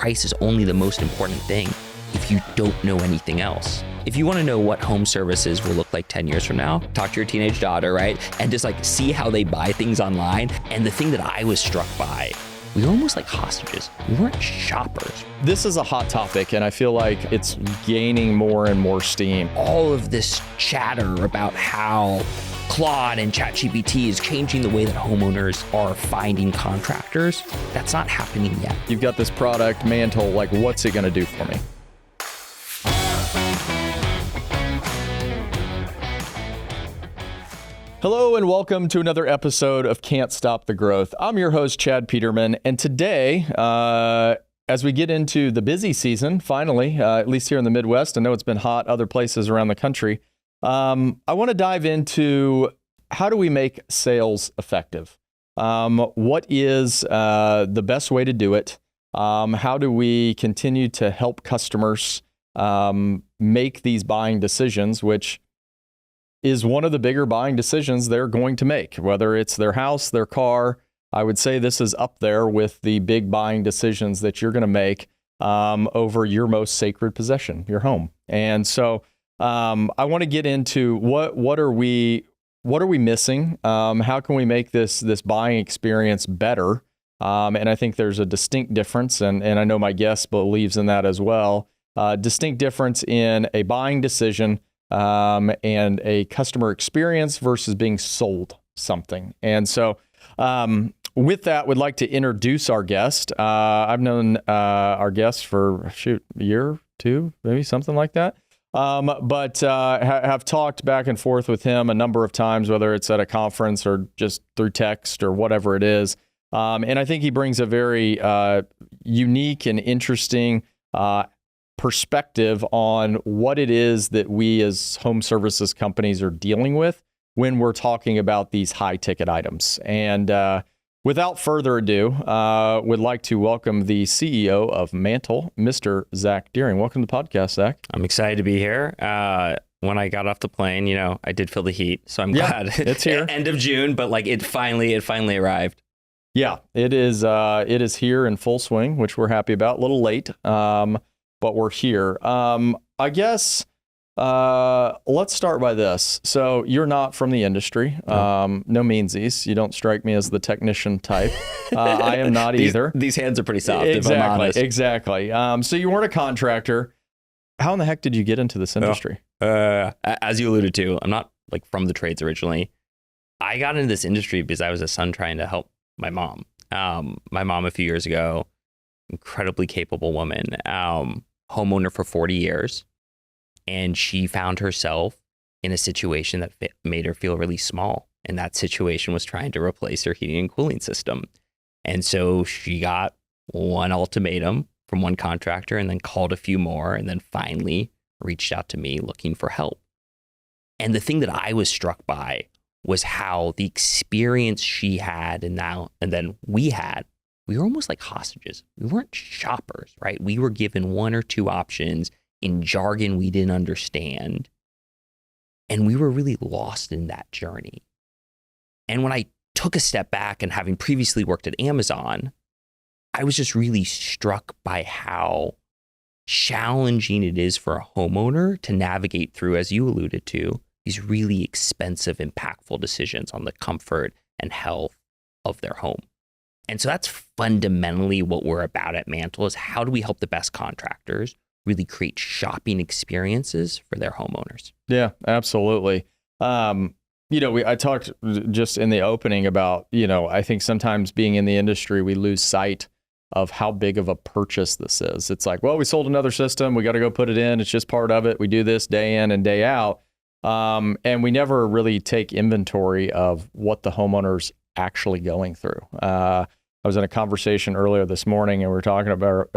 price is only the most important thing if you don't know anything else. If you want to know what home services will look like 10 years from now, talk to your teenage daughter, right? And just like see how they buy things online. And the thing that I was struck by, we were almost like hostages. We weren't shoppers. This is a hot topic, and I feel like it's gaining more and more steam. All of this chatter about how Claude and ChatGPT is changing the way that homeowners are finding contractors, that's not happening yet. You've got this product, Mantel, like what's it gonna do for me? Hello and welcome to another episode of Can't Stop the Growth. I'm your host, Chad Peterman, and today, as we get into the busy season, finally, at least here in the Midwest, I know it's been hot other places around the country, I want to dive into how do we make sales effective? What is the best way to do it? How do we continue to help customers make these buying decisions, which is one of the bigger buying decisions they're going to make, whether it's their house, their car. I would say this is up there with the big buying decisions that you're going to make over your most sacred possession, your home. And so I want to get into what are we missing? How can we make this buying experience better? And I think there's a distinct difference, and I know my guest believes in that as well. Distinct difference in a buying decision and a customer experience versus being sold something. And so with that, we'd like to introduce our guest. I've known our guest for, a year, two, maybe something like that. But have talked back and forth with him a number of times, whether it's at a conference or just through text or whatever it is. And I think he brings a very unique and interesting perspective on what it is that we as home services companies are dealing with when we're talking about these high ticket items. And without further ado, would like to welcome the CEO of Mantel, Mr. Zac Dearing. Welcome to the podcast, Zac. I'm excited to be here. When I got off the plane, I did feel the heat, so I'm glad it's here. End of June, but like it finally arrived. Yeah, it is here in full swing, which we're happy about. A little late, but we're here. I guess let's start by this. So you're not from the industry, no meansies. You don't strike me as the technician type. I am not either. These hands are pretty soft, exactly, if I'm honest. Exactly. So you weren't a contractor. How in the heck did you get into this industry? As you alluded to, I'm not like from the trades originally. I got into this industry because I was a son trying to help my mom. My mom a few years ago, incredibly capable woman, homeowner for 40 years. And she found herself in a situation that made her feel really small. And that situation was trying to replace her heating and cooling system. And so she got one ultimatum from one contractor and then called a few more and then finally reached out to me looking for help. And the thing that I was struck by was how the experience she had and then we were almost like hostages. We weren't shoppers, right? We were given one or two options in jargon we didn't understand. And we were really lost in that journey. And when I took a step back and having previously worked at Amazon, I was just really struck by how challenging it is for a homeowner to navigate through, as you alluded to, these really expensive, impactful decisions on the comfort and health of their home. And so that's fundamentally what we're about at Mantel, is how do we help the best contractors really shopping experiences for their homeowners? Yeah, absolutely. I talked just in the opening about, I think sometimes being in the industry, we lose sight of how big of a purchase this is. It's like, well, we sold another system. We got to go put it in. It's just part of it. We do this day in and day out. And we never really take inventory of what the homeowner's actually going through. I was in a conversation earlier this morning and we were talking about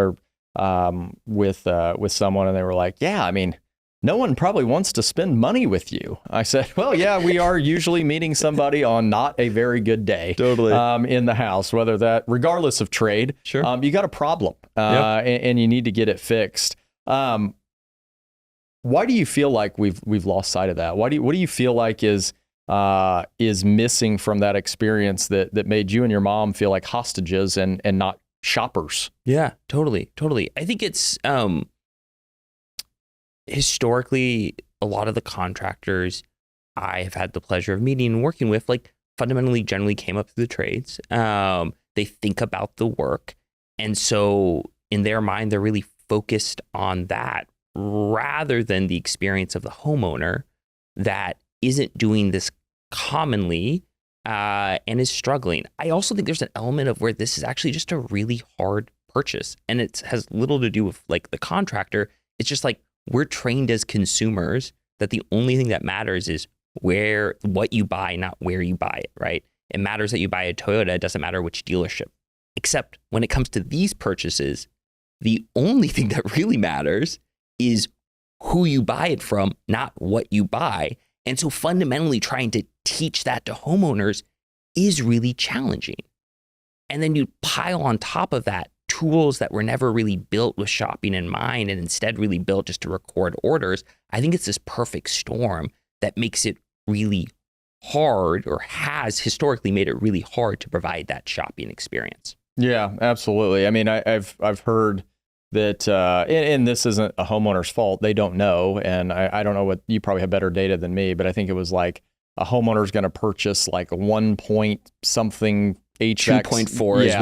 with someone and they were like, yeah, I mean, no one probably wants to spend money with you. I said, well, yeah, we are usually meeting somebody on not a very good day. Totally. In the house, regardless of trade, sure. You got a problem and you need to get it fixed. Why do you feel like we've lost sight of that? What do you feel like is missing from that experience that made you and your mom feel like hostages and not shoppers. Yeah, totally. I think it's historically a lot of the contractors I have had the pleasure of meeting and working with, like fundamentally generally came up through the trades. They think about the work. And so in their mind, they're really focused on that rather than the experience of the homeowner that isn't doing this commonly and is struggling. I also think there's an element of where this is actually just a really hard purchase, and it has little to do with like the contractor. It's just like we're trained as consumers that the only thing that matters is what you buy, not where you buy it, right? It matters that you buy a Toyota. It doesn't matter which dealership. Except when it comes to these purchases, the only thing that really matters is who you buy it from, not what you buy. And so fundamentally trying to teach that to homeowners is really challenging. And then you pile on top of that tools that were never really built with shopping in mind and instead really built just to record orders. I think it's this perfect storm that makes it really hard, or has historically made it really hard to provide that shopping experience. Yeah, absolutely. I mean, I've heard that, and this isn't a homeowner's fault. They don't know. And I don't know what, you probably have better data than me, but I think it was like a homeowner's going to purchase like a 1 point something HVAC. 2.4 is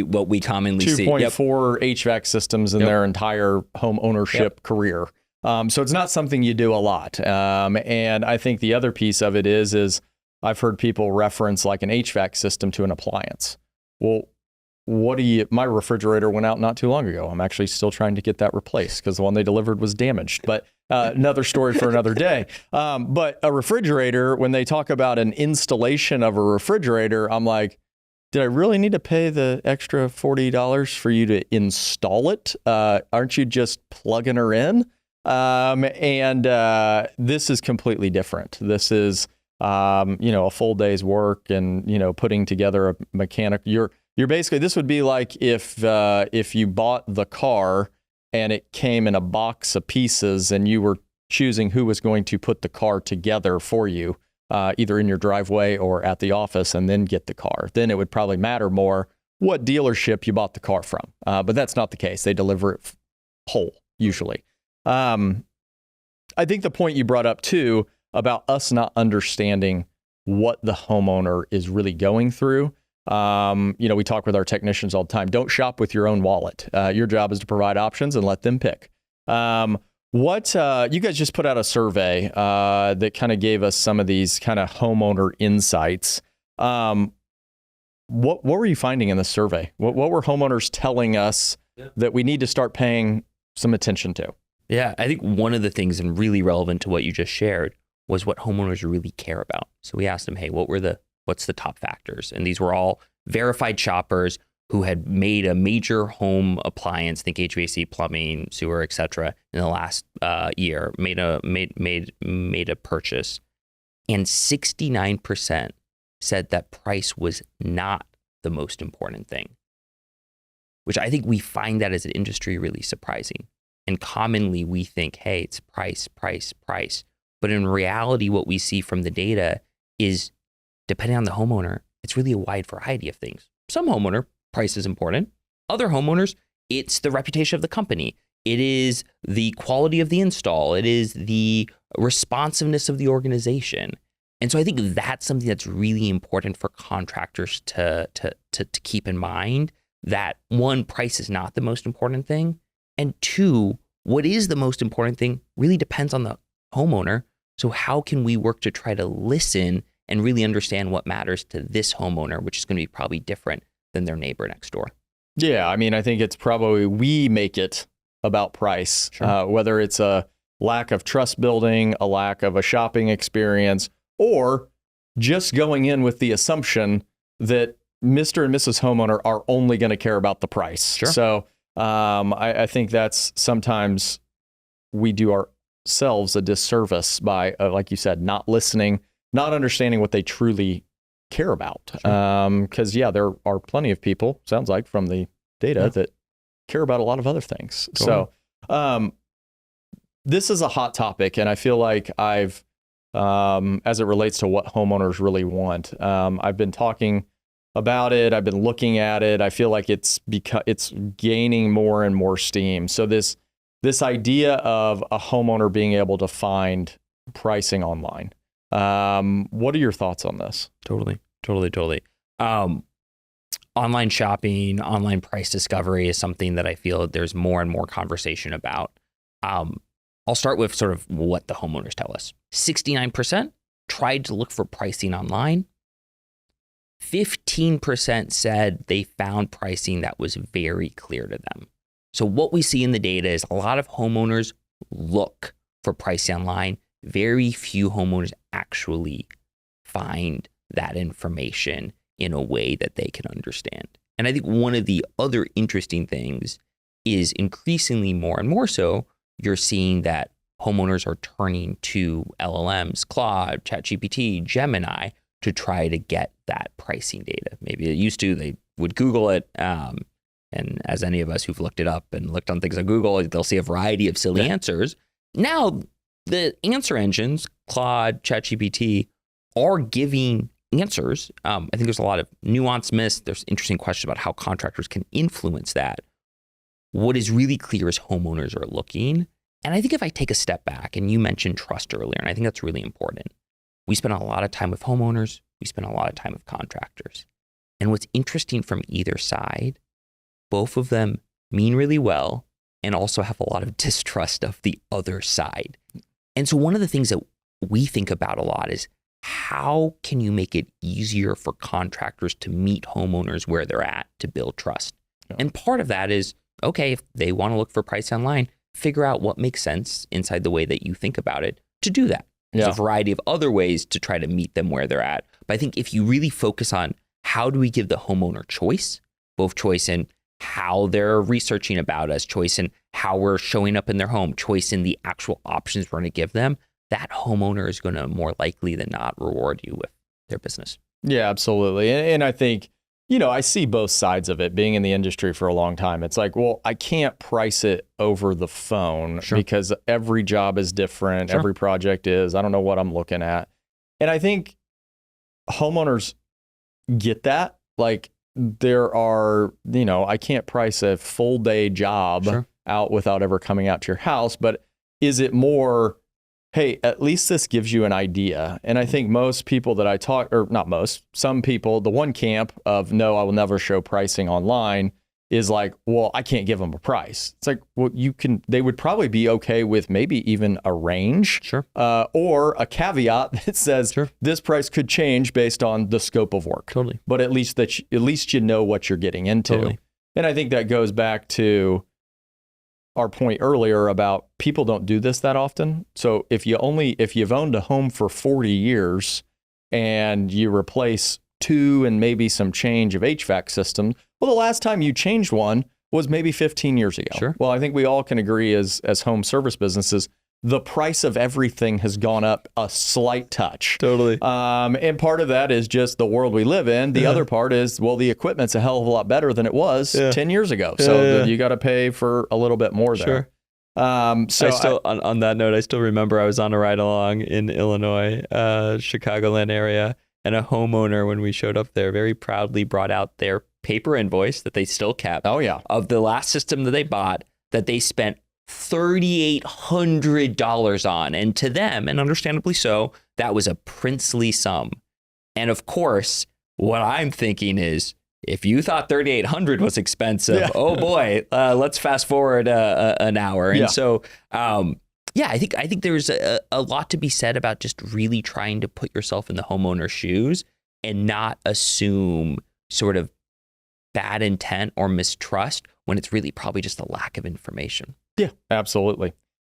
what we commonly see. 2.4 HVAC systems in their entire home ownership career. So it's not something you do a lot. And I think the other piece of it is I've heard people reference like an HVAC system to an appliance. Well, my refrigerator went out not too long ago. I'm actually still trying to get that replaced because the one they delivered was damaged, but another story for another day. But a refrigerator, when they talk about an installation of a refrigerator, I'm like, did I really need to pay the extra $40 for you to install it? Aren't you just plugging her in? This is completely different. This is, a full day's work and, putting together a mechanic. You're basically, this would be like if you bought the car and it came in a box of pieces and you were choosing who was going to put the car together for you, either in your driveway or at the office, and then get the car. Then it would probably matter more what dealership you bought the car from. But that's not the case. They deliver it whole, usually. I think the point you brought up too about us not understanding what the homeowner is really going through. We talk with our technicians all the time. Don't shop with your own wallet. Your job is to provide options and let them pick. You guys just put out a survey that kind of gave us some of these kind of homeowner insights. What were you finding in the survey? What were homeowners telling us that we need to start paying some attention to? Yeah, I think one of the things, and really relevant to what you just shared, was what homeowners really care about. So we asked them, hey, what's the top factors? And these were all verified shoppers who had made a major home appliance, think HVAC, plumbing, sewer, et cetera, in the last year, made a purchase. And 69% said that price was not the most important thing, which I think we find that as an industry really surprising. And commonly we think, hey, it's price. But in reality, what we see from the data is, depending on the homeowner, it's really a wide variety of things. Some homeowner, price is important. Other homeowners, it's the reputation of the company. It is the quality of the install. It is the responsiveness of the organization. And so I think that's something that's really important for contractors to keep in mind, that one, price is not the most important thing. And two, what is the most important thing really depends on the homeowner. So how can we work to try to listen and really understand what matters to this homeowner, which is going to be probably different than their neighbor next door? Yeah, I mean, I think it's probably, we make it about price, Sure. Whether it's a lack of trust building, a lack of a shopping experience, or just going in with the assumption that Mr. and Mrs. Homeowner are only going to care about the price. Sure. So I think that's sometimes we do ourselves a disservice by, like you said, not listening, not understanding what they truly care about. Sure. Because, there are plenty of people, sounds like from the data, that care about a lot of other things. Totally. So this is a hot topic, and I feel like I've, as it relates to what homeowners really want, I've been talking about it. I've been looking at it. I feel like it's gaining more and more steam. So this idea of a homeowner being able to find pricing online. What are your thoughts on this? Totally. Online shopping, online price discovery is something that I feel there's more and more conversation about. I'll start with sort of what the homeowners tell us. 69% tried to look for pricing online. 15% said they found pricing that was very clear to them. So what we see in the data is a lot of homeowners look for pricing online. Very few homeowners actually find that information in a way that they can understand. And I think one of the other interesting things is increasingly more and more so, you're seeing that homeowners are turning to LLMs, Claude, ChatGPT, Gemini to try to get that pricing data. Maybe it used to, they would Google it. And as any of us who've looked it up and looked on things on Google, they'll see a variety of silly answers. Now, the answer engines, Claude, ChatGPT, are giving answers. I think there's a lot of nuance missed. There's interesting questions about how contractors can influence that. What is really clear is homeowners are looking. And I think if I take a step back, and you mentioned trust earlier, and I think that's really important. We spend a lot of time with homeowners. We spend a lot of time with contractors. And what's interesting from either side, both of them mean really well and also have a lot of distrust of the other side. And so one of the things that we think about a lot is how can you make it easier for contractors to meet homeowners where they're at to build trust? Yeah. And part of that is, okay, if they want to look for price online, figure out what makes sense inside the way that you think about it to do that. There's a variety of other ways to try to meet them where they're at. But I think if you really focus on how do we give the homeowner choice, both choice in how they're researching about us, choice in how we're showing up in their home, choice in the actual options we're going to give them, that homeowner is going to more likely than not reward you with their business. Yeah, absolutely. And I think, I see both sides of it. Being in the industry for a long time, it's like, well, I can't price it over the phone because every job is different. Every project is. I don't know what I'm looking at. And I think homeowners get that. Like there are, I can't price a full day job out without ever coming out to your house. But is it more, hey, at least this gives you an idea? And I think most people that I talk, or not most, some people, the one camp of no, I will never show pricing online is like, well, I can't give them a price. It's like, well, they would probably be okay with maybe even a range or a caveat that says this price could change based on the scope of work. Totally. But at least you know what you're getting into. Totally. And I think that goes back to our point earlier about people don't do this that often. So if you've owned a home for 40 years and you replace 2 and maybe some change of HVAC systems, well, the last time you changed one was maybe 15 years ago. Sure. Well, I think we all can agree as home service businesses, the price of everything has gone up a slight touch. Totally. And part of that is just the world we live in. The other part is, well, the equipment's a hell of a lot better than it was 10 years ago. So you got to pay for a little bit more there. So on that note, I still remember I was on a ride along in Illinois, Chicagoland area, and a homeowner, when we showed up there, very proudly brought out their paper invoice that they still kept. Oh, yeah. Of the last system that they bought that they spent $3,800 on. And to them, and understandably so, that was a princely sum. And of course, what I'm thinking is, if you thought $3,800 was expensive, oh boy, let's fast forward an hour. And so, I think there's a lot to be said about just really trying to put yourself in the homeowner's shoes and not assume sort of bad intent or mistrust when it's really probably just a lack of information. Yeah, absolutely.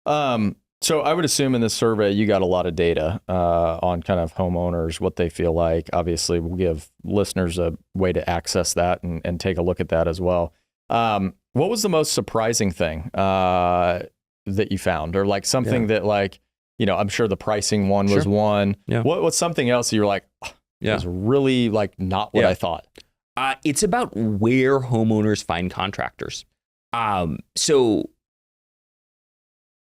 So I would assume in this survey, you got a lot of data on kind of homeowners, what they feel like. Obviously, we'll give listeners a way to access that and take a look at that as well. What was the most surprising thing that you found? Or like something that like, I'm sure the pricing one was one. Yeah. What's something else that you're like, was really like not what I thought? It's about where homeowners find contractors. So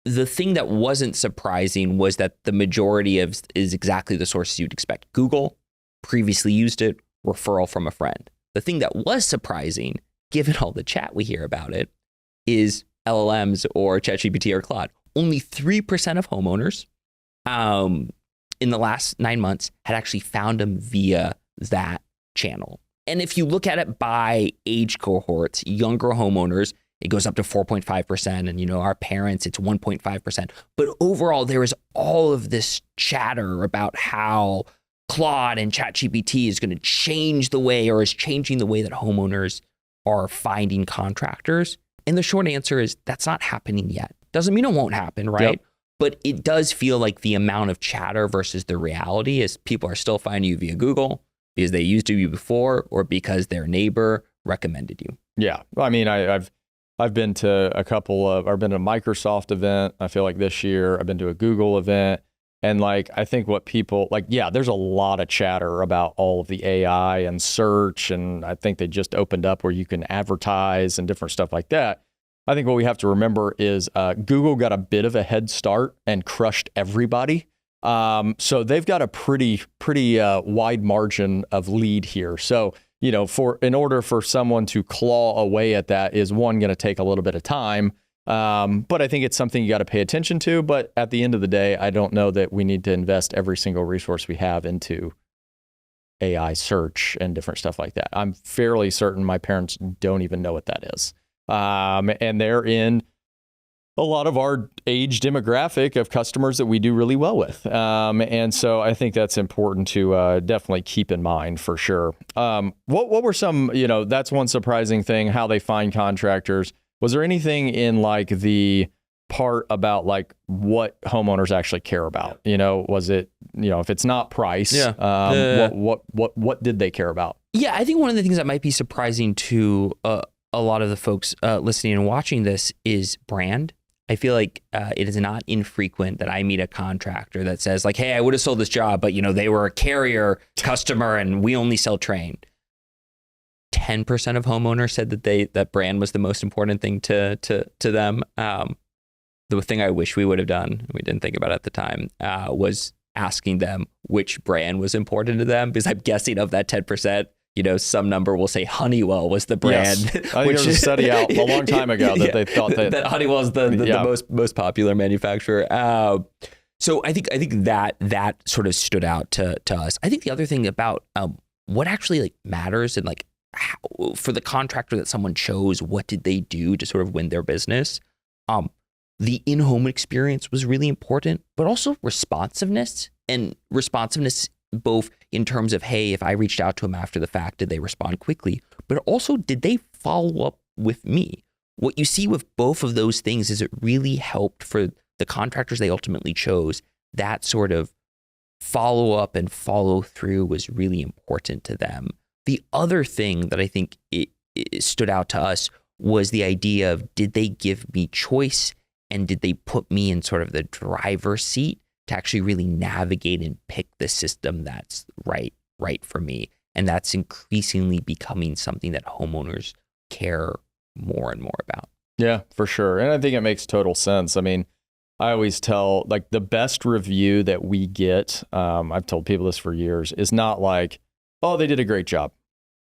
the thing that wasn't surprising was that the majority is exactly the sources you'd expect. Google previously used it, referral from a friend. The thing that was surprising, given all the chat we hear about it, is LLMs or ChatGPT or Claude. Only 3% of homeowners in the last 9 months had actually found them via that channel. And if you look at it by age cohorts, younger homeowners, it goes up to 4.5%. And, our parents, it's 1.5%. But overall, there is all of this chatter about how Claude and ChatGPT is going to change the way, or is changing the way that homeowners are finding contractors. And the short answer is that's not happening yet. Doesn't mean it won't happen, right? Yep. But it does feel like the amount of chatter versus the reality is people are still finding you via Google because they used you before, or because their neighbor recommended you. Yeah. I mean, I've been to I've been to a Microsoft event. I feel like this year I've been to a Google event. And I think what people there's a lot of chatter about all of the AI and search. And I think they just opened up where you can advertise and different stuff like that. I think what we have to remember is Google got a bit of a head start and crushed everybody. So they've got a pretty wide margin of lead here. So, in order for someone to claw away at that is going to take a little bit of time. But I think it's something you got to pay attention to. But at the end of the day, I don't know that we need to invest every single resource we have into AI search and different stuff like that. I'm fairly certain my parents don't even know what that is. And they're in a lot of our age demographic of customers that we do really well with. And so I think that's important to definitely keep in mind for sure. What were some, that's one surprising thing, how they find contractors. Was there anything in the part about what homeowners actually care about? Was it, if it's not price, what did they care about? Yeah, I think one of the things that might be surprising to a lot of the folks listening and watching this is brand. I feel like it is not infrequent that I meet a contractor that says hey, I would have sold this job, but they were a carrier customer and we only sell Train. 10% of homeowners said that brand was the most important thing to them. The thing I wish we would have done, we didn't think about it at the time, was asking them which brand was important to them, because I'm guessing of that 10%, some number will say Honeywell was the brand. Yes. I think there was a study out a long time ago that they thought that Honeywell is the most popular manufacturer. So I think that sort of stood out to us. I think the other thing about what actually matters and how, for the contractor that someone chose, what did they do to sort of win their business? The in-home experience was really important, but also responsiveness both in terms of, hey, if I reached out to them after the fact, did they respond quickly? But also, did they follow up with me? What you see with both of those things is it really helped for the contractors they ultimately chose. That sort of follow up and follow through was really important to them. The other thing that I think it stood out to us was the idea of, did they give me choice, and did they put me in sort of the driver's seat to actually really navigate and pick the system that's right for me? And that's increasingly becoming something that homeowners care more and more about. Yeah, for sure. And I think it makes total sense. I mean, I always tell, the best review that we get, I've told people this for years, is not oh, they did a great job.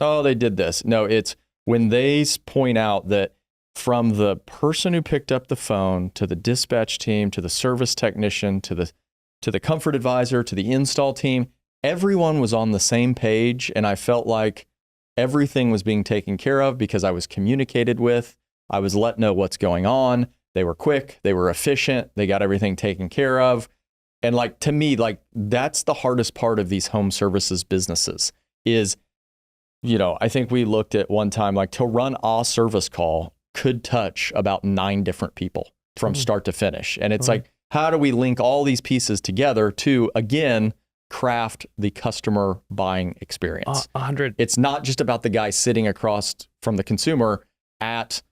Oh, they did this. No, it's when they point out that from the person who picked up the phone, to the dispatch team, to the service technician, to the comfort advisor, to the install team, everyone was on the same page. And I felt like everything was being taken care of because I was communicated with. I was let know what's going on. They were quick. They were efficient. They got everything taken care of. And to me, that's the hardest part of these home services businesses is, I think we looked at one time, to run a service call could touch about 9 different people from start to finish. And it's how do we link all these pieces together to, again, craft the customer buying experience? 100. It's not just about the guy sitting across from the consumer at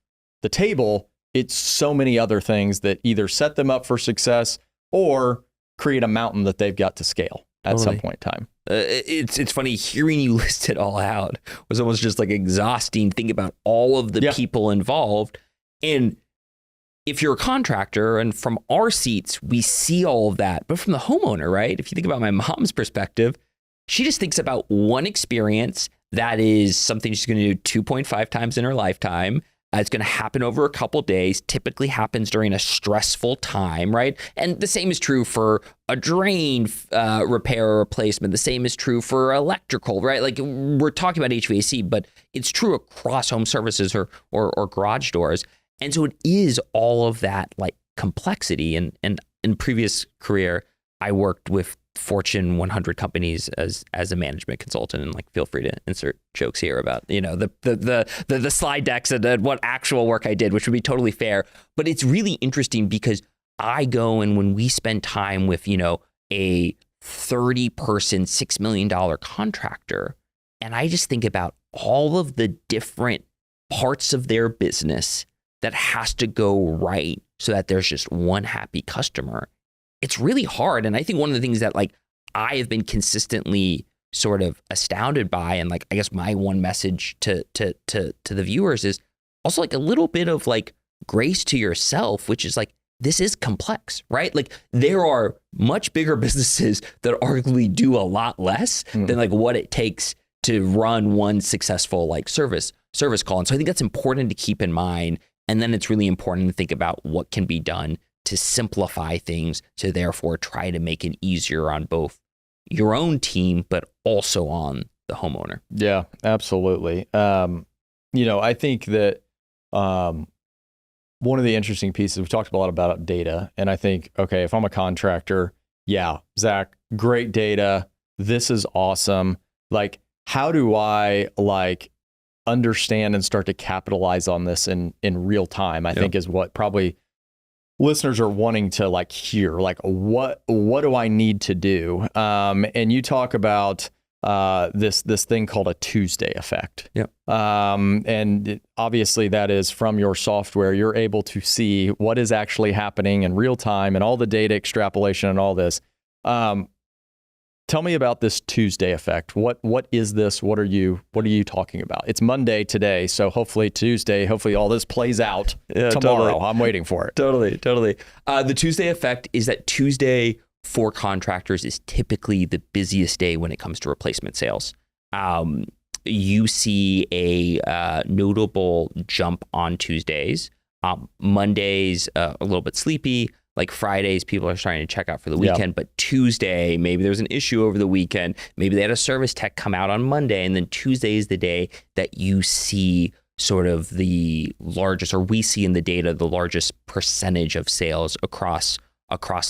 the table. It's so many other things that either set them up for success or create a mountain that they've got to scale at some point in time. It's funny hearing you list it all out was almost just exhausting. Think about all of the people involved. And if you're a contractor, and from our seats, we see all of that, but from the homeowner, right? If you think about my mom's perspective, She just thinks about one experience that is something she's going to do 2.5 times in her lifetime. It's going to happen over a couple days, typically happens during a stressful time, right? And the same is true for a drain repair or replacement. The same is true for electrical, right? Like we're talking about HVAC, but it's true across home services or garage doors. And so it is all of that like complexity. And in previous career, I worked with Fortune 100 companies as a management consultant, and like feel free to insert jokes here about the slide decks and what actual work I did, which would be totally fair. But it's really interesting because I go, and when we spend time with a 30-person $6 million contractor, and I just think about all of the different parts of their business that has to go right so that there's just one happy customer. It's really hard. And I think one of the things that like I have been consistently sort of astounded by, and like I guess my one message to the viewers is also like a little bit of like grace to yourself, which is like, this is complex, right? Like there are much bigger businesses that arguably do a lot less than like what it takes to run one successful like service call. And so I think that's important to keep in mind. And then it's really important to think about what can be done to simplify things, to therefore try to make it easier on both your own team, but also on the homeowner. Yeah, absolutely. I think that one of the interesting pieces, we've talked a lot about data, and I think, okay, if I'm a contractor, yeah, Zac, great data. This is awesome. Like, how do I like understand and start to capitalize on this in real time? I think is what probably listeners are wanting to like hear, like what do I need to do? And you talk about this thing called a Tuesday effect. Yep. And obviously that is from your software. You're able to see what is actually happening in real time and all the data extrapolation and all this. Tell me about this Tuesday effect. What is this? What are you talking about? It's Monday today, so hopefully Tuesday, all this plays out tomorrow. Totally. I'm waiting for it. Totally. The Tuesday effect is that Tuesday for contractors is typically the busiest day when it comes to replacement sales. You see a notable jump on Tuesdays. Mondays, a little bit sleepy. Like Fridays, people are starting to check out for the weekend, but Tuesday, maybe there was an issue over the weekend. Maybe they had a service tech come out on Monday, and then Tuesday is the day that you see sort of the largest, or we see in the data, the largest percentage of sales across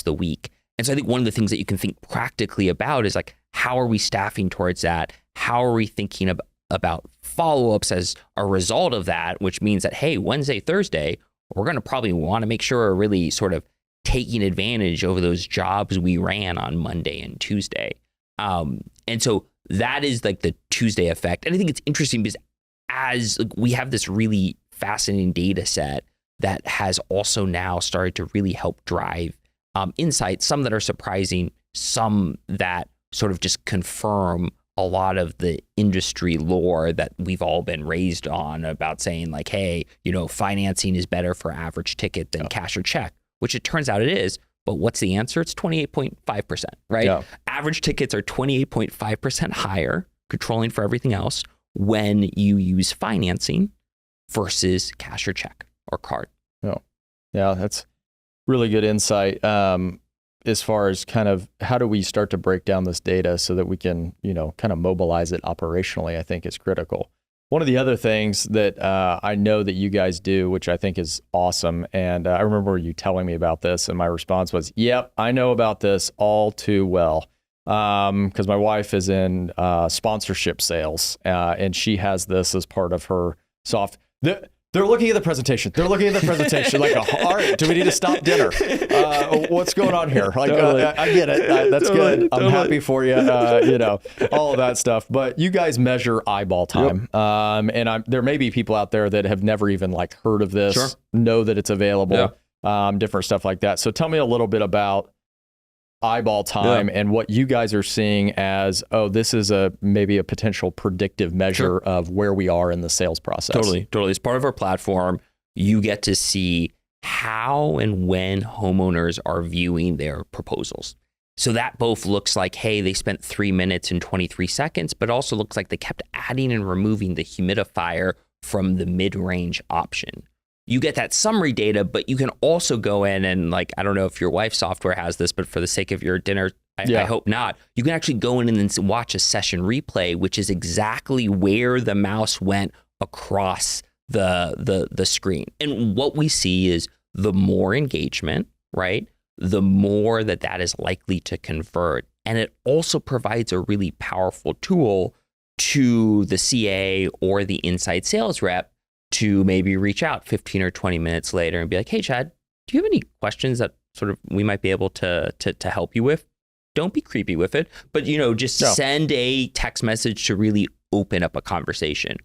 the week. And so I think one of the things that you can think practically about is like, how are we staffing towards that? How are we thinking about follow-ups as a result of that, which means that, hey, Wednesday, Thursday, we're going to probably want to make sure we're really sort of taking advantage over those jobs we ran on Monday and Tuesday. And so that is like the Tuesday effect. And I think it's interesting because as like, we have this really fascinating data set that has also now started to really help drive insights, some that are surprising, some that sort of just confirm a lot of the industry lore that we've all been raised on about saying like, hey, financing is better for average ticket than cash or check, which it turns out it is. But what's the answer? It's 28.5%, right? Yeah. Average tickets are 28.5% higher, controlling for everything else, when you use financing versus cash or check or card. Yeah, that's really good insight as far as kind of how do we start to break down this data so that we can, kind of mobilize it operationally, I think is critical. One of the other things that I know that you guys do, which I think is awesome, and I remember you telling me about this, and my response was, yep, I know about this all too well, because my wife is in sponsorship sales, and she has this as part of her They're looking at the presentation. Like, all right, do we need to stop dinner? What's going on here? Like, I get it. That's good. I'm happy for you. All of that stuff. But you guys measure eyeball time. And there may be people out there that have never even like heard of this, know that it's available, different stuff like that. So tell me a little bit about eyeball time and what you guys are seeing as, this is maybe a potential predictive measure of where we are in the sales process. Totally. As part of our platform, you get to see how and when homeowners are viewing their proposals. So that both looks like, hey, they spent 3 minutes and 23 seconds, but also looks like they kept adding and removing the humidifier from the mid-range option. You get that summary data, but you can also go in and, like, I don't know if your wife's software has this, but for the sake of your dinner, I hope not. You can actually go in and then watch a session replay, which is exactly where the mouse went across the screen. And what we see is the more engagement, right? The more that is likely to convert. And it also provides a really powerful tool to the CA or the inside sales rep to maybe reach out 15 or 20 minutes later and be like, hey, Chad, do you have any questions that sort of we might be able to help you with? Don't be creepy with it, but just send a text message to really open up a conversation.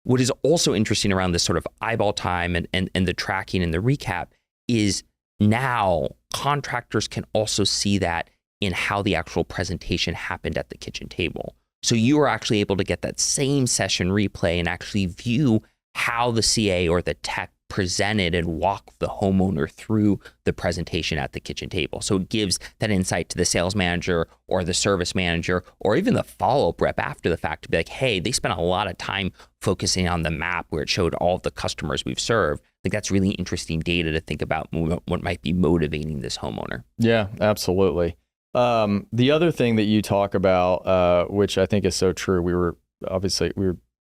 What is also interesting around this sort of eyeball time and the tracking and the recap is now contractors can also see that in how the actual presentation happened at the kitchen table. So you are actually able to get that same session replay and actually view how the CA or the tech presented and walk the homeowner through the presentation at the kitchen table. So it gives that insight to the sales manager or the service manager or even the follow-up rep after the fact to be like, hey, they spent a lot of time focusing on the map where it showed all of the customers we've served. I think that's really interesting data to think about what might be motivating this homeowner. Yeah, absolutely. The other thing that you talk about, which I think is so true, we were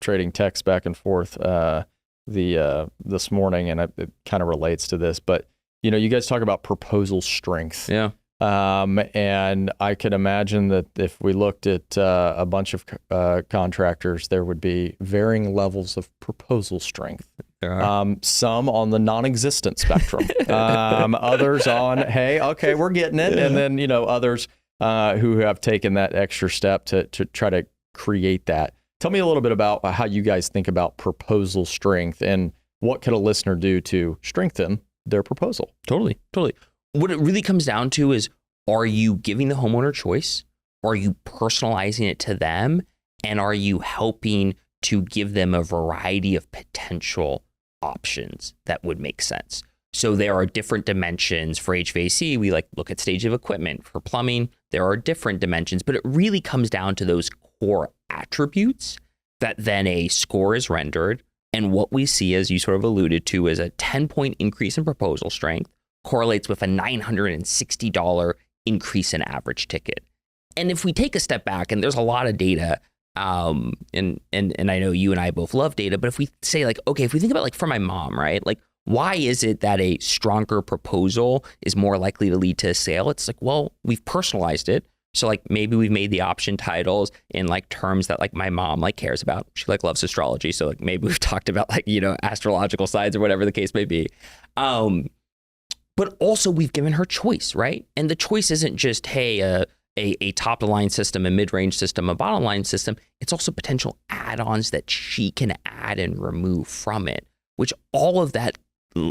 trading texts back and forth this morning, and it kind of relates to this, but you guys talk about proposal strength. Yeah. And I could imagine that if we looked at a bunch of contractors, there would be varying levels of proposal strength. Some on the non-existent spectrum, others on, hey, okay, we're getting it. And then, others who have taken that extra step to try to create that. Tell me a little bit about how you guys think about proposal strength and what could a listener do to strengthen their proposal? Totally. What it really comes down to is, are you giving the homeowner choice? Are you personalizing it to them? And are you helping to give them a variety of potential options that would make sense? So there are different dimensions for HVAC. We look at stage of equipment. For plumbing, there are different dimensions, but it really comes down to those core attributes that then a score is rendered. And what we see, as you sort of alluded to, is a 10-point increase in proposal strength correlates with a $960 increase in average ticket. And if we take a step back, and there's a lot of data, and I know you and I both love data, but if we say okay, if we think about for my mom, right? Why is it that a stronger proposal is more likely to lead to a sale? It's well, we've personalized it. So maybe we've made the option titles in terms that my mom cares about. She loves astrology. So maybe we've talked about astrological signs or whatever the case may be. But also we've given her choice, right? And the choice isn't just, hey, a top of the line system, a mid-range system, a bottom line system. It's also potential add-ons that she can add and remove from it, which all of that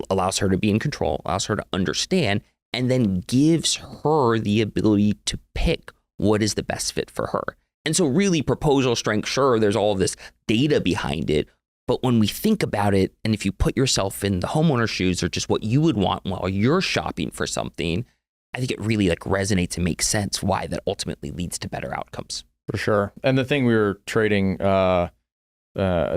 allows her to be in control, allows her to understand, and then gives her the ability to pick what is the best fit for her. And so really proposal strength, sure, there's all of this data behind it, but when we think about it, and if you put yourself in the homeowner's shoes or just what you would want while you're shopping for something, I think it really resonates and makes sense why that ultimately leads to better outcomes. For sure. And the thing we were trading a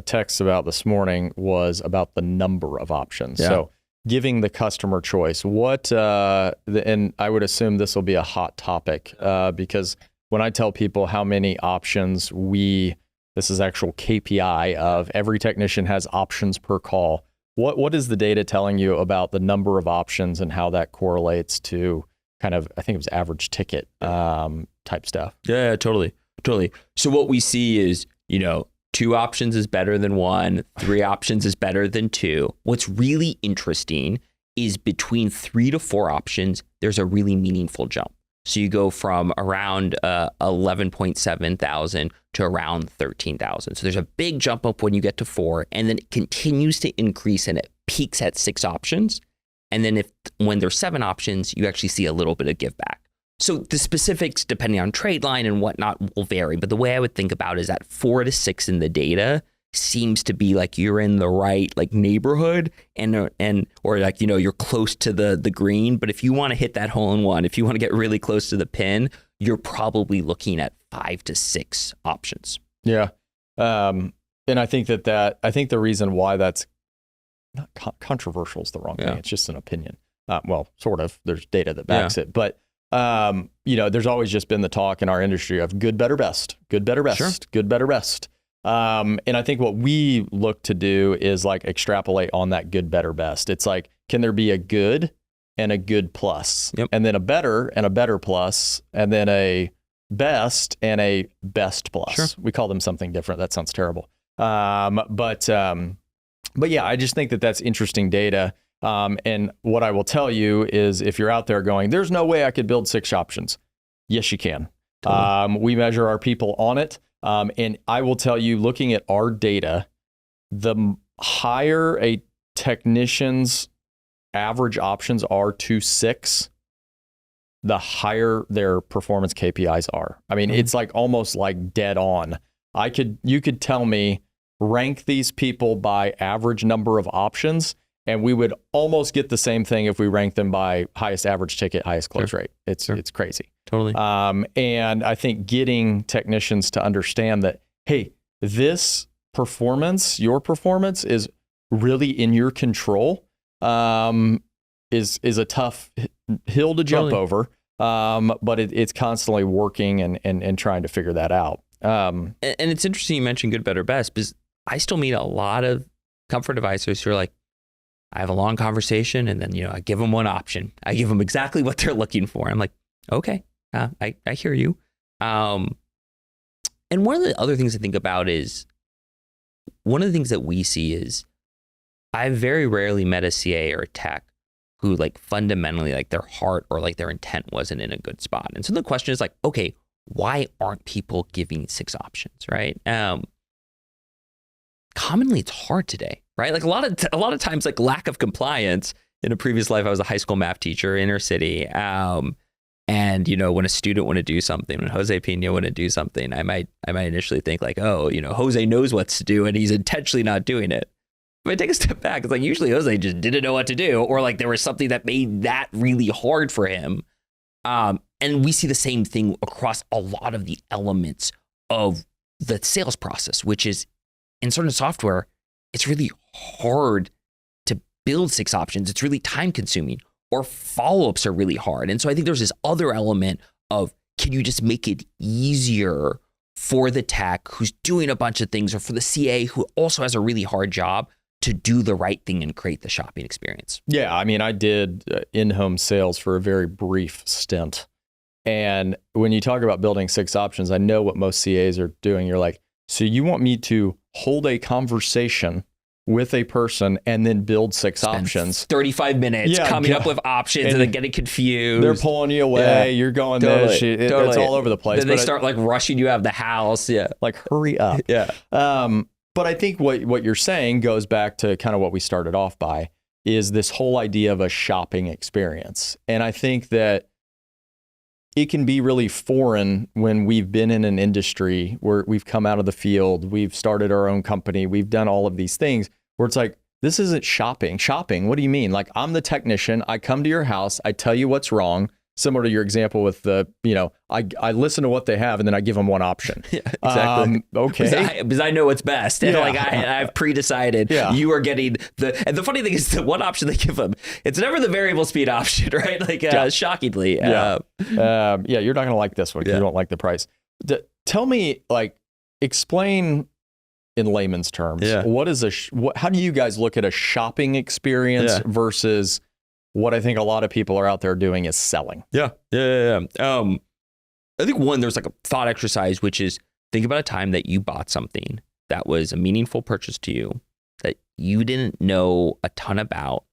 text about this morning was about the number of options. Yeah. So giving the customer choice. And I would assume this will be a hot topic because when I tell people how many options this is actual KPI of every technician has options per call. What is the data telling you about the number of options and how that correlates to kind of, I think it was average ticket type stuff? Yeah, totally. So what we see is, 2 options is better than 1, 3 options is better than 2. What's really interesting is between 3 to 4 options, there's a really meaningful jump. So you go from around 11.7 thousand to around 13,000. So there's a big jump up when you get to 4, and then it continues to increase and it peaks at 6 options. And then when there's 7 options, you actually see a little bit of give back. So the specifics, depending on trade line and whatnot, will vary. But the way I would think about it is that 4 to 6 in the data seems to be like you're in the right like neighborhood or like, you know, you're close to the green. But if you want to hit that hole in one, if you want to get really close to the pin, you're probably looking at 5 to 6 options. Yeah. And I think I think the reason why that's not controversial is the wrong thing. It's just an opinion. Well, sort of. There's data that backs it. But, you know, there's always just been the talk in our industry of good, better, best, good, better, best, good, better, best. And I think what we look to do is like extrapolate on that good, better, best. It's like, can there be a good and a good plus, and then a better and a better plus, and then a best and a best plus? We call them something different. That sounds terrible. But yeah, I just think that that's interesting data. And what I will tell you is if you're out there going, there's no way I could build 6 options. Yes, you can. Totally. We measure our people on it. And I will tell you, looking at our data, the higher a technician's average options are to 6, the higher their performance KPIs are. I mean, it's like almost like dead on. You could tell me, rank these people by average number of options, and we would almost get the same thing if we ranked them by highest average ticket, highest close rate. It's crazy. Totally. And I think getting technicians to understand that, hey, this performance, your performance is really in your control, is a tough hill to jump over. But it's constantly working and trying to figure that out. And it's interesting you mentioned good, better, best, because I still meet a lot of comfort advisors who are like, I have a long conversation and then, you know, I give them one option. I give them exactly what they're looking for. I'm like, okay, I hear you. And one of the other things I think about is, one of the things that we see is, I've very rarely met a CA or a tech who like fundamentally like their heart or like their intent wasn't in a good spot. And so the question is like, okay, why aren't people giving 6 options, right? Commonly it's hard today, right? Like a lot of times, like lack of compliance. In a previous life, I was a high school math teacher, inner city. And you know, when a student want to do something, when Jose Pena want to do something, I might initially think like, oh, you know, Jose knows what to do and he's intentionally not doing it. If I take a step back, it's like usually Jose just didn't know what to do, or like there was something that made that really hard for him. And we see the same thing across a lot of the elements of the sales process, which is, in certain software, it's really hard to build 6 options. It's really time consuming, or follow-ups are really hard. And so I think there's this other element of, can you just make it easier for the tech who's doing a bunch of things, or for the CA who also has a really hard job, to do the right thing and create the shopping experience? Yeah, I mean, I did in-home sales for a very brief stint. And when you talk about building 6 options, I know what most CAs are doing. You're like, so you want me to hold a conversation with a person and then build 6 options? 35 minutes coming up with options and then getting confused. They're pulling you away. You're going this. It's all over the place. Then they start like rushing you out of the house. Yeah. Like, hurry up. But I think what you're saying goes back to kind of what we started off by, is this whole idea of a shopping experience. And I think that it can be really foreign when we've been in an industry where we've come out of the field, we've started our own company, we've done all of these things, where it's like, this isn't shopping. Shopping, what do you mean? Like, I'm the technician, I come to your house, I tell you what's wrong. Similar to your example with the, you know, I listen to what they have and then I give them one option. Yeah, exactly. Okay. Because I know what's best. And like I've pre-decided you are getting and the funny thing is, the one option they give them, it's never the variable speed option, right? Like shockingly. You're not going to like this one because you don't like the price. Tell me, like, explain in layman's terms, what is how do you guys look at a shopping experience versus what I think a lot of people are out there doing is selling? I think one, there's like a thought exercise, which is, think about a time that you bought something that was a meaningful purchase to you, that you didn't know a ton about,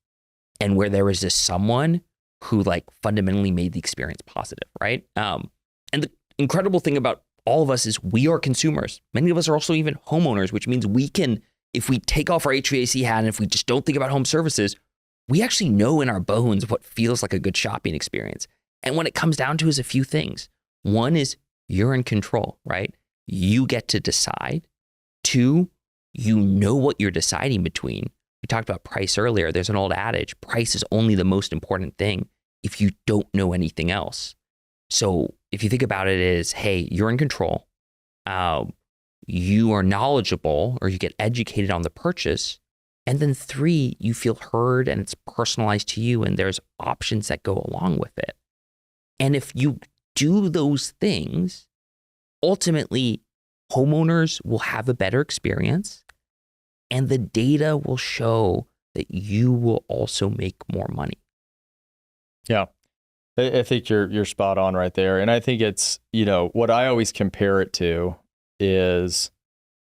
and where there was this someone who like fundamentally made the experience positive, right? And the incredible thing about all of us is we are consumers. Many of us are also even homeowners, which means we can, if we take off our HVAC hat and if we just don't think about home services, we actually know in our bones what feels like a good shopping experience. And when it comes down to is a few things. One is, you're in control, right? You get to decide. 2, you know what you're deciding between. We talked about price earlier. There's an old adage, price is only the most important thing if you don't know anything else. So if you think about it as, hey, you're in control, you are knowledgeable, or you get educated on the purchase, and then 3, you feel heard and it's personalized to you, and there's options that go along with it. And if you do those things, ultimately, homeowners will have a better experience, and the data will show that you will also make more money. Yeah. I think you're spot on right there. And I think it's, what I always compare it to is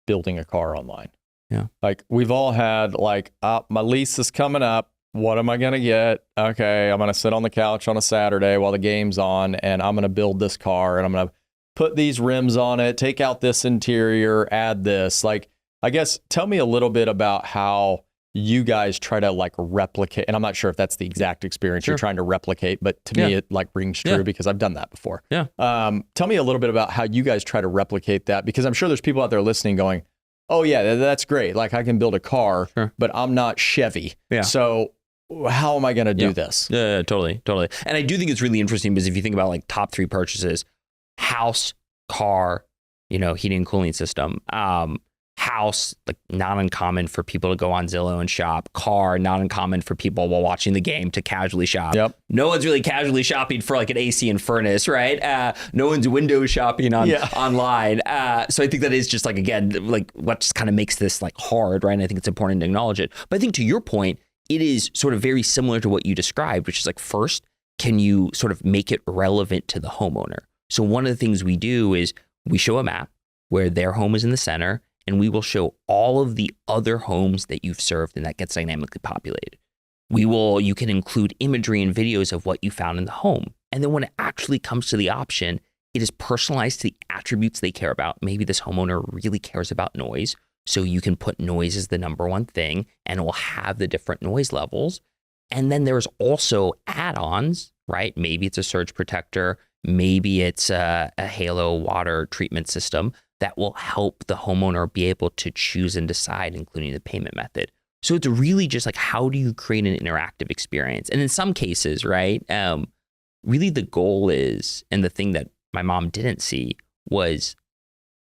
building a car online. Yeah. Like we've all had my lease is coming up. What am I going to get? Okay. I'm going to sit on the couch on a Saturday while the game's on, and I'm going to build this car, and I'm going to put these rims on it, take out this interior, add this. I guess tell me a little bit about how you guys try to replicate, and I'm not sure if that's the exact experience you're trying to replicate, but to me it rings true because I've done that before. Yeah. Tell me a little bit about how you guys try to replicate that, because I'm sure there's people out there listening going, oh yeah, that's great. I can build a car, but I'm not Chevy. Yeah. So how am I going to do this? Yeah, totally. And I do think it's really interesting because if you think about top 3 purchases, house, car, heating and cooling system, house, not uncommon for people to go on Zillow and shop. Car, not uncommon for people while watching the game to casually shop. Yep. No one's really casually shopping for an AC and furnace, right? No one's window shopping online. So I think that is just again, what just kind of makes this hard, right? And I think it's important to acknowledge it. But I think to your point, it is sort of very similar to what you described, which is first, can you sort of make it relevant to the homeowner? So one of the things we do is we show a map where their home is in the center, and we will show all of the other homes that you've served, and that gets dynamically populated. You can include imagery and videos of what you found in the home. And then when it actually comes to the option, it is personalized to the attributes they care about. Maybe this homeowner really cares about noise, so you can put noise as the number one thing, and it will have the different noise levels. And then there's also add-ons, right? Maybe it's a surge protector, maybe it's a halo water treatment system that will help the homeowner be able to choose and decide, including the payment method. So it's really just how do you create an interactive experience? And in some cases, right, really the goal is, and the thing that my mom didn't see was,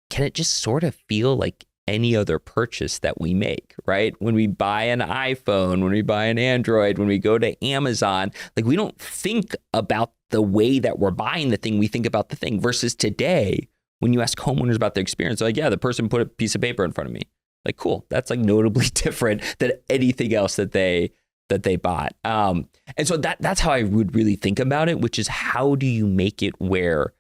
can it just sort of feel like any other purchase that we make, right? When we buy an iPhone, when we buy an Android, when we go to Amazon, we don't think about the way that we're buying the thing, we think about the thing. Versus today, when you ask homeowners about their experience, yeah, the person put a piece of paper in front of me. Cool. That's notably different than anything else that they bought. And so that's how I would really think about it, which is how do you make it where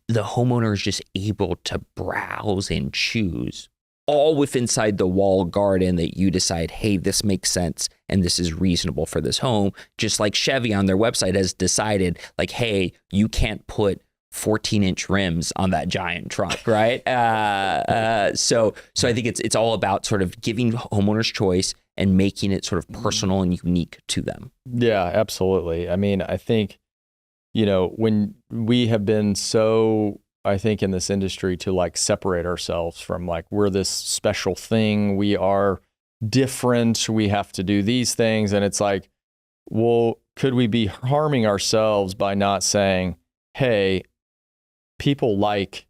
the homeowner is just able to browse and choose all within inside the wall garden that you decide, hey, this makes sense and this is reasonable for this home. Just like Chevy on their website has decided, hey, you can't put 14-inch rims on that giant truck, right? So I think it's all about sort of giving homeowners choice and making it sort of personal and unique to them. Yeah, absolutely. I mean, I think, when we have been so, I think in this industry to separate ourselves from we're this special thing, we are different, we have to do these things. And it's well, could we be harming ourselves by not saying, hey, people like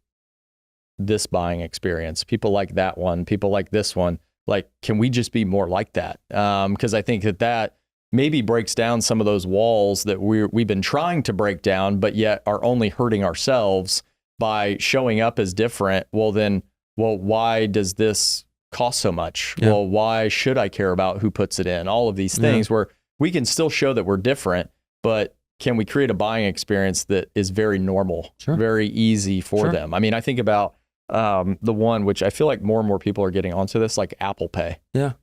this buying experience, people like that one, people like this one, can we just be more like that? Because I think that maybe breaks down some of those walls that we've been trying to break down, but yet are only hurting ourselves by showing up as different. Well, why does this cost so much? Yeah. Well, why should I care about who puts it in? All of these things where we can still show that we're different, but can we create a buying experience that is very normal, very easy for them? I mean, I think about the one which I feel more and more people are getting onto this, Apple Pay. Yeah.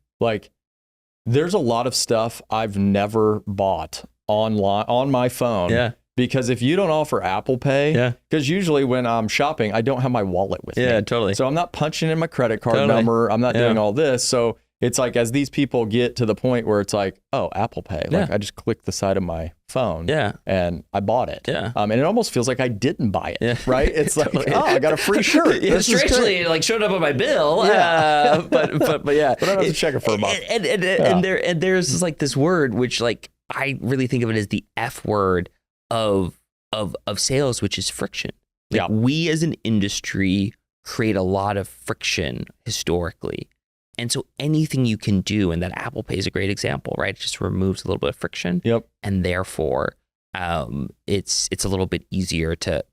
There's a lot of stuff I've never bought online on my phone. Yeah. Because if you don't offer Apple Pay, because usually when I'm shopping, I don't have my wallet with me. Yeah, totally. So I'm not punching in my credit card number. I'm not doing all this. So it's like as these people get to the point where it's like, oh, Apple Pay, like I just clicked the side of my phone and I bought it. Yeah. And it almost feels like I didn't buy it, right? It's like, oh, I got a free shirt. Strangely, it like showed up on my bill. But yeah. But I don't have to check it for a month. And there's like this word, which like, I really think of it as the F word of sales, which is friction. Like we as an industry create a lot of friction historically. And so anything you can do, and that Apple Pay is a great example, right? It just removes a little bit of friction. Yep. And therefore, it's a little bit easier to